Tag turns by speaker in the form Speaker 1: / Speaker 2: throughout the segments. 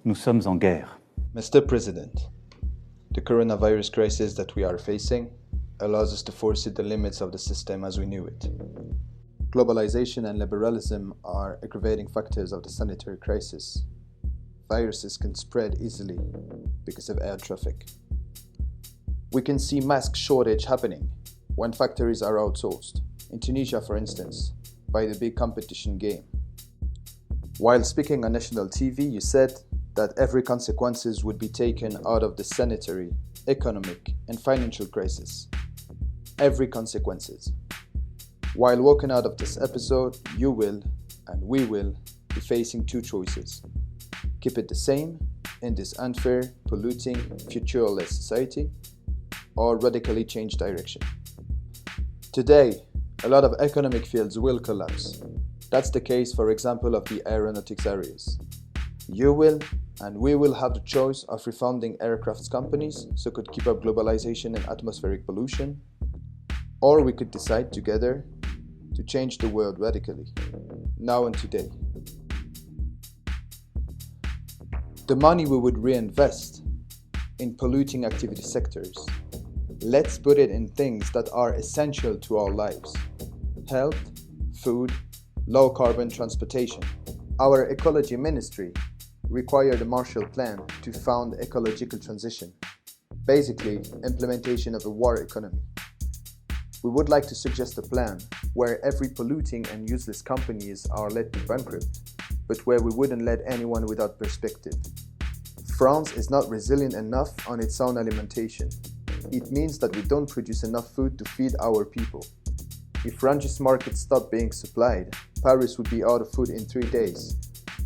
Speaker 1: Nous sommes en guerre.
Speaker 2: Mr. President, the coronavirus crisis that we are facing allows us to foresee the limits of the system as we knew it. Globalization and liberalism are aggravating factors of the sanitary crisis. Viruses can spread easily because of air traffic. We can see mask shortage happening when factories are outsourced. In Tunisia, for instance, by the big competition game. While speaking on national TV, you said that every consequences would be taken out of the sanitary, economic, and financial crisis. Every consequences. While walking out of this episode, you will, and we will, be facing two choices. Keep it the same in this unfair, polluting, futureless society, or radically change direction. Today, a lot of economic fields will collapse. That's the case, for example, of the aeronautics areas. You will, and we will have the choice of refunding aircraft companies so could keep up globalization and atmospheric pollution, or we could decide together to change the world radically, now and today. The money we would reinvest in polluting activity sectors, let's put it in things that are essential to our lives. Health, food, low carbon transportation. Our ecology ministry required a Marshall Plan to fund ecological transition, basically implementation of a war economy. We would like to suggest a plan where every polluting and useless companies are led to bankrupt, but where we wouldn't let anyone without perspective. France is not resilient enough on its own alimentation. It means that we don't produce enough food to feed our people. If Janjić markets stop being supplied, Paris would be out of food in 3 days.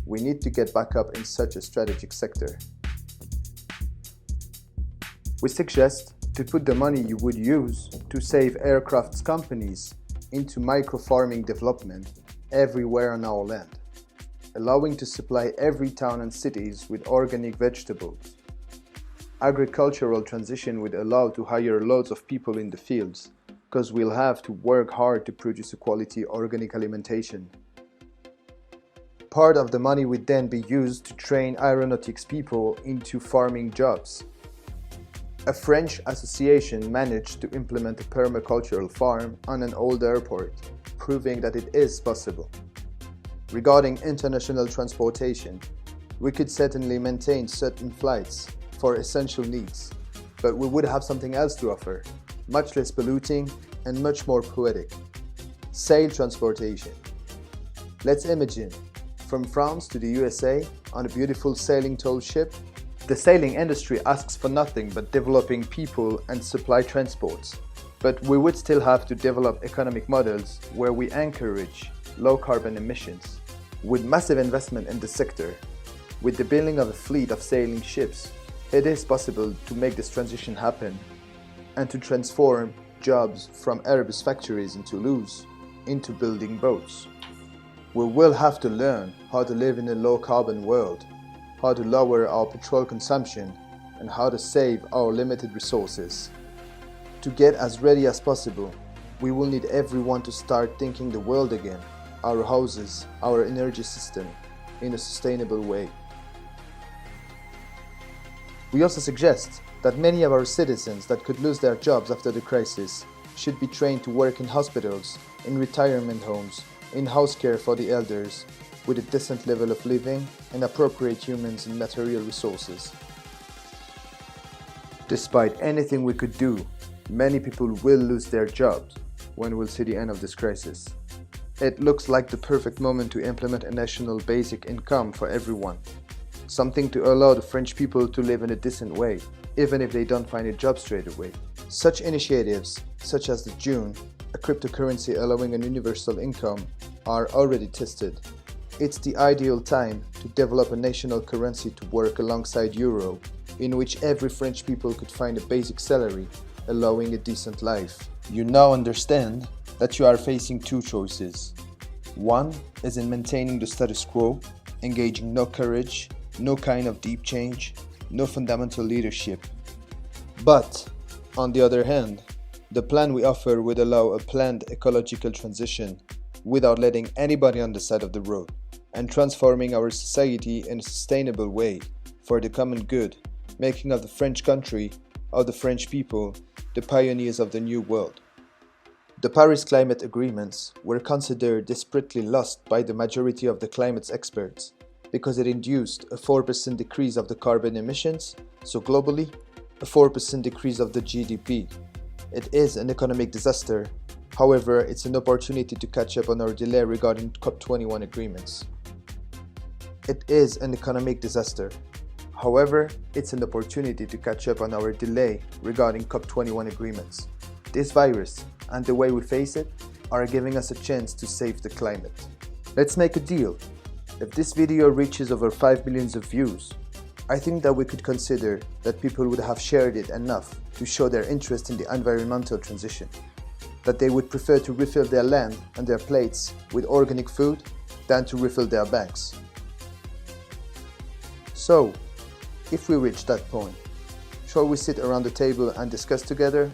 Speaker 2: We need to get back up in such a strategic sector. We suggest to put the money you would use to save aircraft companies into micro-farming development everywhere on our land, allowing to supply every town and cities with organic vegetables. Agricultural transition would allow to hire loads of people in the fields, because we'll have to work hard to produce a quality organic alimentation. Part of the money would then be used to train aeronautics people into farming jobs. A French association managed to implement a permacultural farm on an old airport, proving that it is possible. Regarding international transportation, we could certainly maintain certain flights for essential needs, but we would have something else to offer, much less polluting and much more poetic. Sail transportation. Let's imagine, from France to the USA on a beautiful sailing tall ship. The sailing industry asks for nothing but developing people and supply transports, but we would still have to develop economic models where we encourage low carbon emissions. With massive investment in the sector, with the building of a fleet of sailing ships, it is possible to make this transition happen and to transform jobs from Airbus factories in Toulouse into building boats. We will have to learn how to live in a low-carbon world, how to lower our petrol consumption, and how to save our limited resources. To get as ready as possible, we will need everyone to start thinking the world again, our houses, our energy system, in a sustainable way. We also suggest that many of our citizens that could lose their jobs after the crisis should be trained to work in hospitals, in retirement homes, in house care for the elders, with a decent level of living and appropriate humans and material resources. Despite anything we could do, many people will lose their jobs when we'll see the end of this crisis. It looks like the perfect moment to implement a national basic income for everyone, something to allow the French people to live in a decent way, even if they don't find a job straight away. Such initiatives, such as the June, a cryptocurrency allowing an universal income, are already tested. It's the ideal time to develop a national currency to work alongside euro, in which every French people could find a basic salary, allowing a decent life. You now understand that you are facing two choices. One is in maintaining the status quo, engaging no courage, no kind of deep change, no fundamental leadership. But, on the other hand, the plan we offer would allow a planned ecological transition without letting anybody on the side of the road, and transforming our society in a sustainable way, for the common good, making of the French country, of the French people, the pioneers of the New World. The Paris Climate Agreements were considered desperately lost by the majority of the climate experts because it induced a 4% decrease of the carbon emissions, so globally, a 4% decrease of the GDP. It is an economic disaster. However, it's an opportunity to catch up on our delay regarding COP21 agreements. It is an economic disaster. However, it's an opportunity to catch up on our delay regarding COP21 agreements. This virus and the way we face it are giving us a chance to save the climate. Let's make a deal. If this video reaches over 5 million views, I think that we could consider that people would have shared it enough to show their interest in the environmental transition, that they would prefer to refill their land and their plates with organic food than to refill their banks. So, if we reach that point, shall we sit around the table and discuss together